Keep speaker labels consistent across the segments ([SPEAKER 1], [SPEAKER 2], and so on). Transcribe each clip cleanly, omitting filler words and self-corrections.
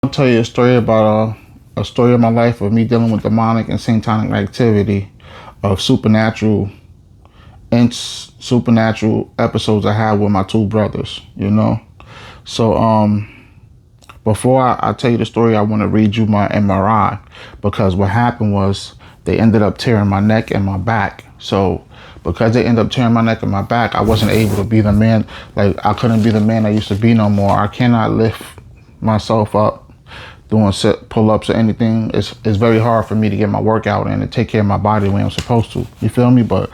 [SPEAKER 1] I'll tell you a story about a story of my life of me dealing with demonic and satanic activity of supernatural episodes I had with my two brothers, you know. So before I tell you the story, I want to read you my MRI because what happened was they ended up tearing my neck and my back. So because they ended up tearing my neck and my back, I wasn't able to be the man. Like I couldn't be the man I used to be no more. I cannot lift myself up doing pull-ups or anything. It's very hard for me to get my workout in and take care of my body the way I'm supposed to. You feel me? But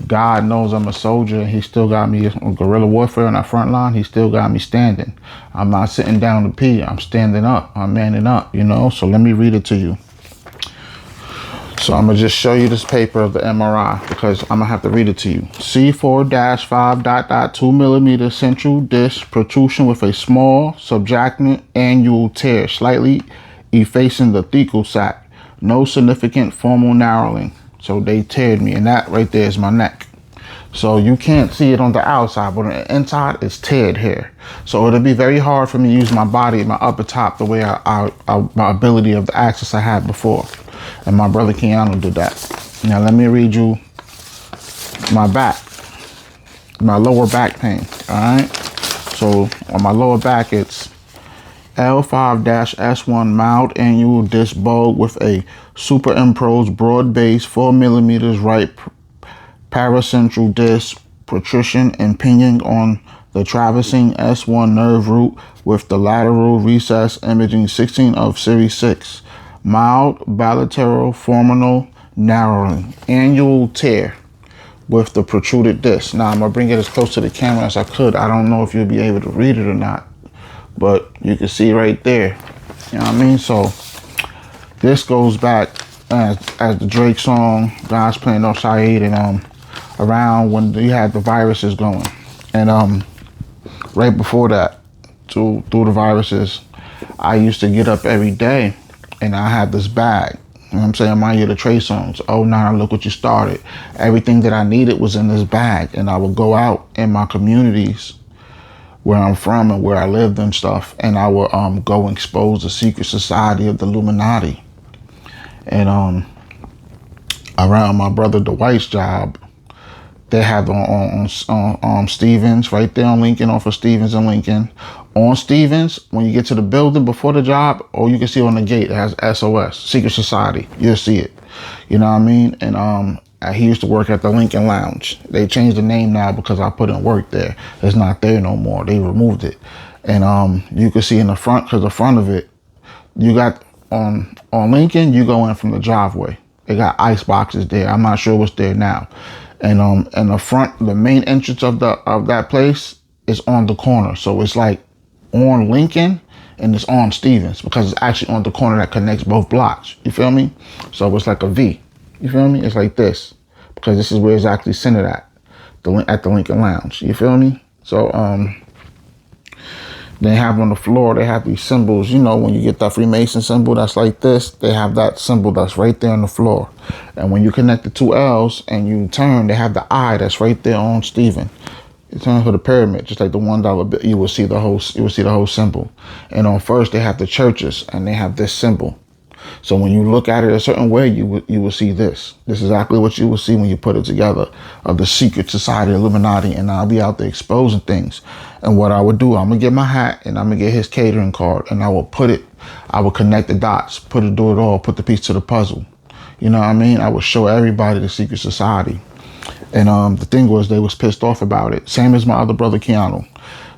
[SPEAKER 1] God knows I'm a soldier, and He still got me on guerrilla warfare on that front line. He still got me standing. I'm not sitting down to pee. I'm standing up. I'm manning up, you know? So let me read it to you. So I'm going to just show you this paper of the MRI because I'm going to have to read it to you. C4-5.2 millimeter central disc protrusion with a small subjacent annual tear, slightly effacing the thecal sac. No significant formal narrowing. So they teared me, and that right there is my neck. So you can't see it on the outside, but on the inside it's teared here. So it'll be very hard for me to use my body, my upper top, the way my ability of the access I had before. And my brother Keanu did that. Now let me read you my back, my lower back pain. All right. So on my lower back, it's L5-S1 mild annual disc bulge with a superimposed broad base 4 millimeters right paracentral disc protrusion impinging on the traversing S1 nerve root with the lateral recess imaging 16 of series 6. Mild bilateral foraminal narrowing. Annual tear with the protruded disc. Now I'm going to bring it as close to the camera as I could. I don't know if you'll be able to read it or not, but you can see right there. You know what I mean? So this goes back as the Drake song, God's Plan No Saeed, and around when you had the viruses going. And right before that, through the viruses, I used to get up every day and I had this bag. You know what I'm saying? My year the Trey songs. Oh, now look what you started. Everything that I needed was in this bag. And I would go out in my communities where I'm from and where I lived and stuff. And I would go and expose the secret society of the Illuminati. And around my brother Dwight's job, they have on Stevens, right there on Lincoln, off of Stevens and Lincoln. On Stevens, when you get to the building before the job, or you can see on the gate, it has SOS, Secret Society. You'll see it. You know what I mean? And he used to work at the Lincoln Lounge. They changed the name now because I put in work there. It's not there no more. They removed it. And you can see in the front, because the front of it, you got on Lincoln, you go in from the driveway. They got ice boxes there. I'm not sure what's there now. And the front, the main entrance of that place is on the corner. So it's like on Lincoln and it's on Stevens because it's actually on the corner that connects both blocks. You feel me? So it's like a V. You feel me? It's like this because this is where it's actually centered at the Lincoln Lounge. You feel me? So they have on the floor, they have these symbols. You know, when you get that Freemason symbol that's like this, they have that symbol that's right there on the floor. And when you connect the two L's and you turn, they have the I that's right there on Stephen. You turn for the pyramid, just like the $1 bill, you will see the whole symbol. And on first, they have the churches and they have this symbol. So when you look at it a certain way, you will see this. This is exactly what you will see when you put it together of the secret society, Illuminati, and I'll be out there exposing things. And what I would do, I'm gonna get my hat and I'm gonna get his catering card, and I will connect the dots, do it all, put the piece to the puzzle. You know what I mean? I would show everybody the secret society. And the thing was, they was pissed off about it. Same as my other brother, Keanu.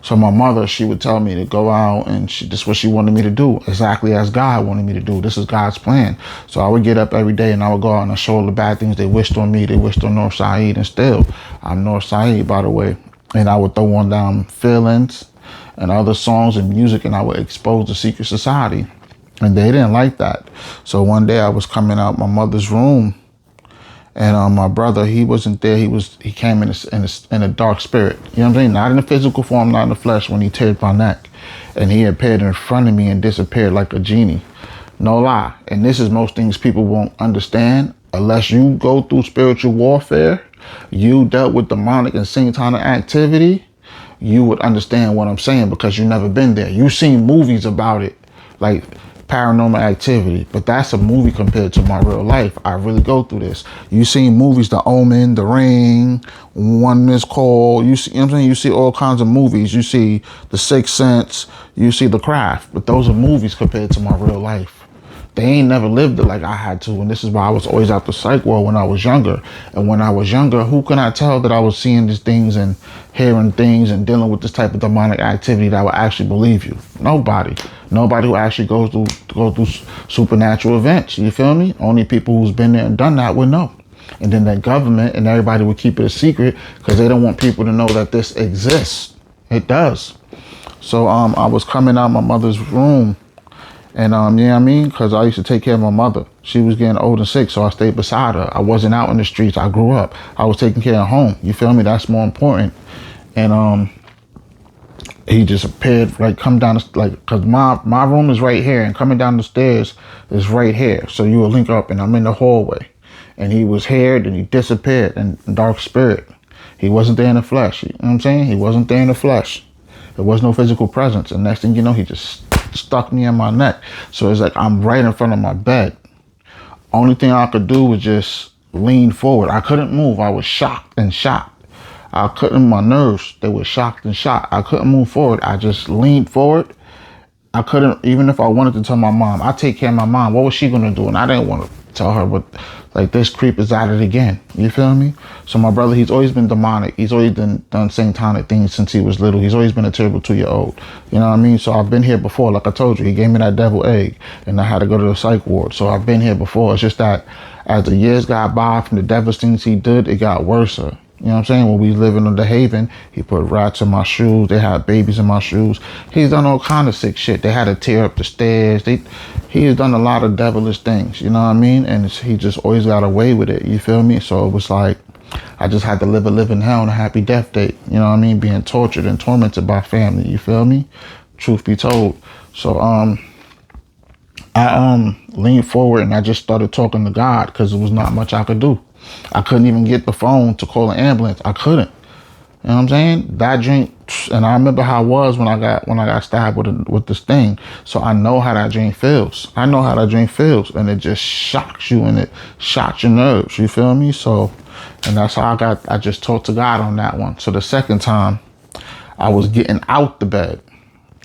[SPEAKER 1] So my mother, she would tell me to go out and this is what she wanted me to do, exactly as God wanted me to do. This is God's plan. So I would get up every day and I would go out and show all the bad things they wished on me. They wished on North Saeed, and still, I'm North Saeed, by the way. And I would throw on down feelings and other songs and music, and I would expose the secret society. And they didn't like that. So one day I was coming out my mother's room, and my brother, he wasn't there. He came in a dark spirit. You know what I'm saying? Not in a physical form, not in the flesh, when he teared my neck. And he appeared in front of me and disappeared like a genie. No lie. And this is most things people won't understand unless you go through spiritual warfare. You dealt with demonic and satanic activity. You would understand what I'm saying because you've never been there. You've seen movies about it, like Paranormal Activity, but that's a movie compared to my real life. I really go through this. You seen movies, The Omen, The Ring, One Missed Call. You see, you know what I'm saying? You see all kinds of movies. You see The Sixth Sense. You see The Craft, but those are movies compared to my real life. They ain't never lived it like I had to, and this is why I was always out the psych world when I was younger. And when I was younger, who can I tell that I was seeing these things and hearing things and dealing with this type of demonic activity that would actually believe you? Nobody. Nobody who actually goes through supernatural events. You feel me? Only people who's been there and done that would know. And then the government and everybody would keep it a secret because they don't want people to know that this exists. It does. So I was coming out my mother's room. And you know what I mean? Because I used to take care of my mother. She was getting old and sick, so I stayed beside her. I wasn't out in the streets. I grew up. I was taking care of home. You feel me? That's more important. And he just appeared, like, come down, like, because my room is right here, and coming down the stairs is right here. So you will link up, and I'm in the hallway. And he was here, then he disappeared in dark spirit. He wasn't there in the flesh. You know what I'm saying? He wasn't there in the flesh. There was no physical presence. And next thing you know, he just stuck me in my neck. So it's like I'm right in front of my bed. Only thing I could do was just lean forward. I couldn't move. I was shocked and shocked. I couldn't, my nerves, they were shocked and shocked. I couldn't move forward. I just leaned forward. I couldn't, even if I wanted to tell my mom, I take care of my mom. What was she going to do? And I didn't want to tell her, but like, this creep is at it again. You feel me? So my brother, he's always been demonic. He's always done satanic things since he was little. He's always been a terrible 2-year-old. You know what I mean? So I've been here before. Like I told you, he gave me that devil egg and I had to go to the psych ward. So I've been here before. It's just that as the years got by from the devil's things he did, it got worse. You know what I'm saying? When we living in the Haven, he put rats in my shoes. They had babies in my shoes. He's done all kind of sick shit. They had to tear up the stairs. He has done a lot of devilish things. You know what I mean? And he just always got away with it. You feel me? So it was like, I just had to live a living hell and a happy death date. You know what I mean? Being tortured and tormented by family. You feel me? Truth be told. So I leaned forward and I just started talking to God because there was not much I could do. I couldn't even get the phone to call an ambulance. I couldn't. You know what I'm saying? That drink, and I remember how it was when I got stabbed with this thing. So I know how that drink feels. I know how that drink feels, and it just shocks you and it shocks your nerves. You feel me? So, and that's how I just talked to God on that one. So the second time, I was getting out the bed.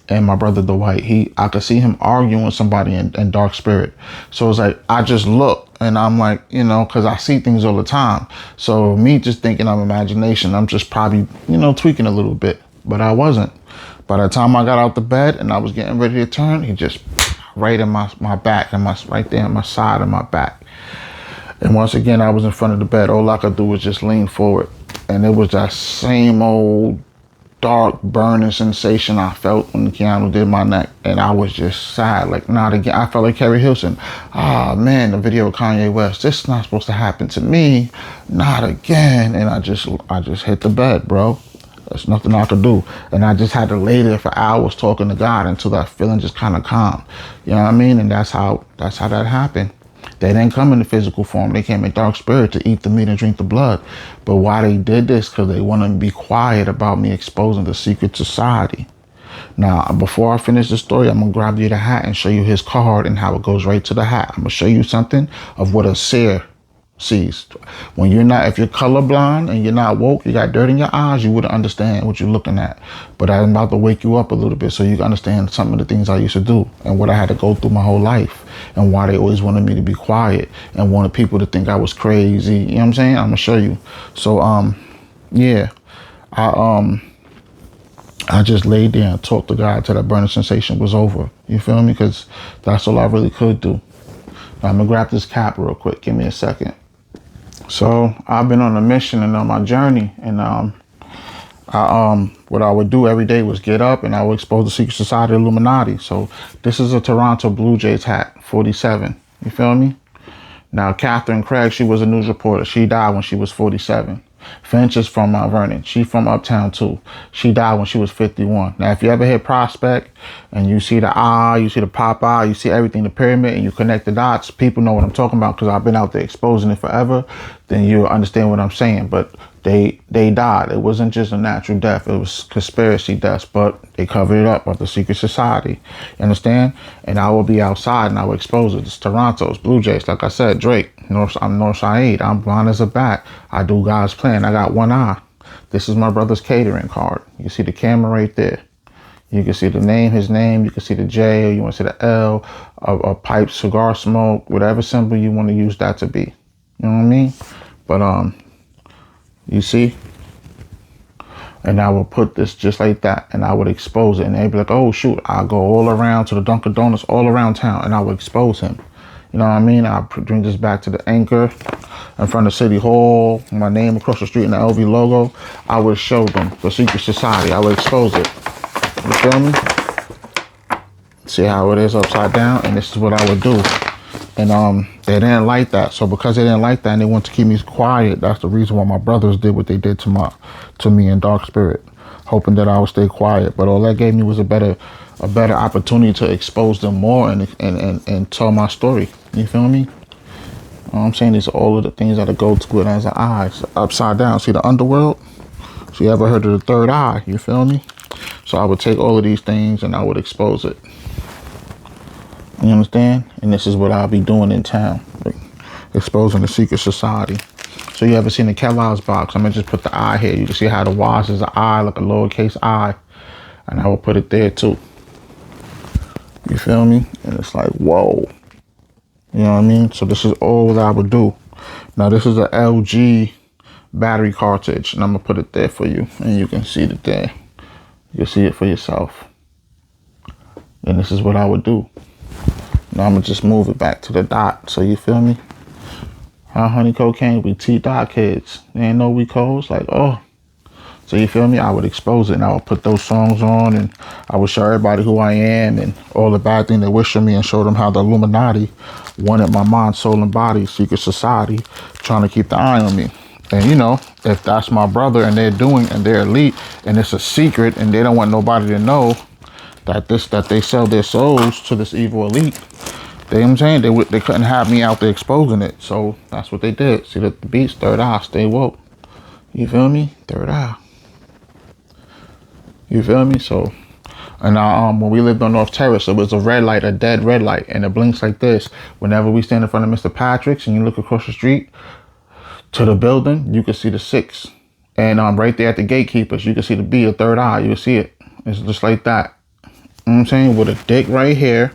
[SPEAKER 1] And my brother Dwight, I could see him arguing with somebody in dark spirit. So it's like, I just look and I'm like, you know, because I see things all the time. So me just thinking of imagination, I'm just probably, you know, tweaking a little bit, but I wasn't. By the time I got out the bed and I was getting ready to turn, he just right in my back and right there on my side of my back. And once again, I was in front of the bed. All I could do was just lean forward. And it was that same old dark burning sensation I felt when Keanu did my neck, and I was just sad, like, not again. I felt like Carrie Hilson. Ah, man, the video of Kanye West, this is not supposed to happen to me, not again. And I just hit the bed, bro. There's nothing I could do. And I just had to lay there for hours talking to God until that feeling just kind of calmed. You know what I mean? And that's how that happened. They didn't come in the physical form. They came in dark spirit to eat the meat and drink the blood. But why they did this? Because they wanted to be quiet about me exposing the secret society. Now, before I finish the story, I'm going to grab you the hat and show you his card and how it goes right to the hat. I'm going to show you something of what a seer sees. When if you're colorblind and you're not woke, you got dirt in your eyes, you wouldn't understand what you're looking at. But I'm about to wake you up a little bit so you can understand some of the things I used to do and what I had to go through my whole life and why they always wanted me to be quiet and wanted people to think I was crazy. You know what I'm saying? I'm gonna show you. So yeah, I just laid there and talked to God till that burning sensation was over. You feel me? Because that's all I really could do. Now, I'm gonna grab this cap real quick. Give me a second. So I've been on a mission and on my journey, and what I would do every day was get up and I would expose the secret society Illuminati. So this is a Toronto Blue Jays hat, 47. You feel me? Now, Catherine Craig, she was a news reporter. She died when she was 47. Finch is from Mount Vernon. She's from Uptown too. She died when she was 51. Now, if you ever hit Prospect and you see the eye, you see the pop eye, you see everything, the pyramid, and you connect the dots, people know what I'm talking about because I've been out there exposing it forever, then you'll understand what I'm saying. But They died. It wasn't just a natural death. It was conspiracy deaths, but they covered it up with the secret society. You understand? And I will be outside and I will expose it. It's Toronto's Blue Jays. Like I said, Drake. I'm North Saeed. I'm blind as a bat. I do God's plan. I got one eye. This is my brother's catering card. You see the camera right there. You can see the name, his name. You can see the J, or you want to see the L, a pipe, cigar smoke, whatever symbol you want to use that to be. You know what I mean? But you see? And I will put this just like that, and I would expose it, and they'd be like, oh shoot, I'll go all around to the Dunkin' Donuts all around town, and I would expose him. You know what I mean? I'll bring this back to the anchor in front of City Hall, my name across the street and the LV logo. I would show them the secret society. I would expose it. You feel me? See how it is upside down, and this is what I would do. And they didn't like that. So because they didn't like that and they wanted to keep me quiet, that's the reason why my brothers did what they did to me in Dark Spirit, hoping that I would stay quiet. But all that gave me was a better opportunity to expose them more and tell my story. You feel me? I'm saying these are all of the things that go to it as an eye. So upside down. See the underworld? So you ever heard of the third eye? You feel me? So I would take all of these things and I would expose it. You understand? And this is what I'll be doing in town. Exposing the secret society. So you ever seen the Kellogg's box? I'm going to just put the eye here. You can see how the Y is an I, like a lowercase I. And I will put it there too. You feel me? And it's like, whoa. You know what I mean? So this is all that I would do. Now this is a LG battery cartridge. And I'm going to put it there for you. And you can see it there. You can see it for yourself. And this is what I would do. Now I'm going to just move it back to the dot. So you feel me? How honey cocaine, we T-dot kids. They ain't know we codes. Like, oh. So you feel me? I would expose it and I would put those songs on and I would show everybody who I am and all the bad things they wish on me and show them how the Illuminati wanted my mind, soul, and body, secret society, trying to keep the eye on me. And you know, if that's my brother and they're doing and they're elite and it's a secret and they don't want nobody to know that they sell their souls to this evil elite, you know what I'm saying? They couldn't have me out there exposing it. So that's what they did. See the beats, third eye, stay woke. You feel me? Third eye. You feel me? So, and when we lived on North Terrace, it was a red light, a dead red light, and it blinks like this. Whenever we stand in front of Mr. Patrick's and you look across the street to the building, you can see the 6. And right there at the gatekeepers, you can see the B, a third eye. You can see it. It's just like that. You know what I'm saying? With a dick right here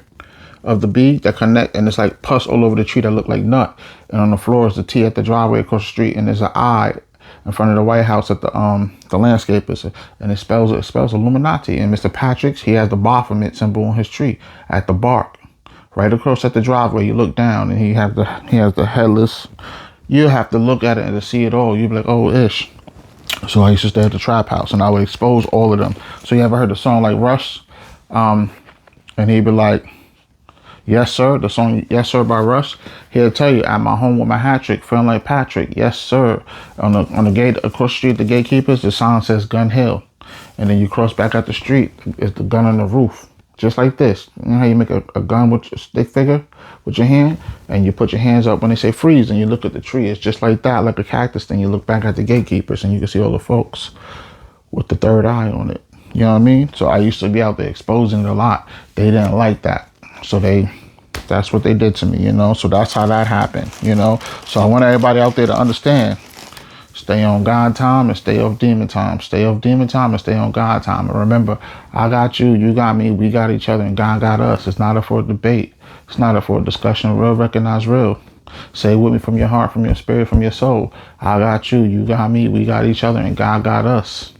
[SPEAKER 1] of the B that connect, and it's like pus all over the tree that look like nut. And on the floor is the T at the driveway across the street, and there's an I in front of the White House at the landscapers, and it spells Illuminati. And Mr. Patrick's, he has the Baphomet symbol on his tree at the bark, right across at the driveway. You look down, and he has the headless. You have to look at it and to see it all. You be like, oh ish. So I used to stay at the trap house, and I would expose all of them. So you ever heard a song like Rush? And he'd be like, yes, sir. The song Yes, Sir by Rush. He'll tell you, at my home with my hat trick, feeling like Patrick. Yes, sir. On the gate across the street, the gatekeepers, the sign says Gun Hill. And then you cross back out the street, it's the gun on the roof. Just like this. You know how you make a gun with a stick figure with your hand? And you put your hands up when they say freeze and you look at the tree. It's just like that, like a cactus thing. You look back at the gatekeepers and you can see all the folks with the third eye on it. You know what I mean? So I used to be out there exposing it a lot. They didn't like that. So that's what they did to me, you know? So that's how that happened, you know? So I want everybody out there to understand, stay on God time and stay off demon time. Stay off demon time and stay on God time. And remember, I got you, you got me, we got each other, and God got us. It's not for a debate. It's not for a discussion. Real, recognize real. Say it with me from your heart, from your spirit, from your soul. I got you, you got me, we got each other, and God got us.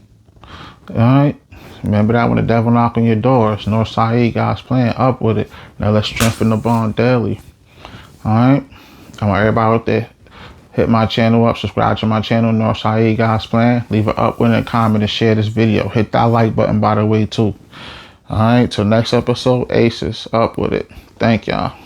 [SPEAKER 1] All right? Remember that when the devil knock on your door, it's North Saeed, God's plan, up with it. Now let's strengthen the bond daily. All right? I want everybody out there, hit my channel up, subscribe to my channel, North Saeed, God's plan. Leave an up with a comment and share this video. Hit that like button, by the way, too. All right? Till next episode, Aces, up with it. Thank y'all.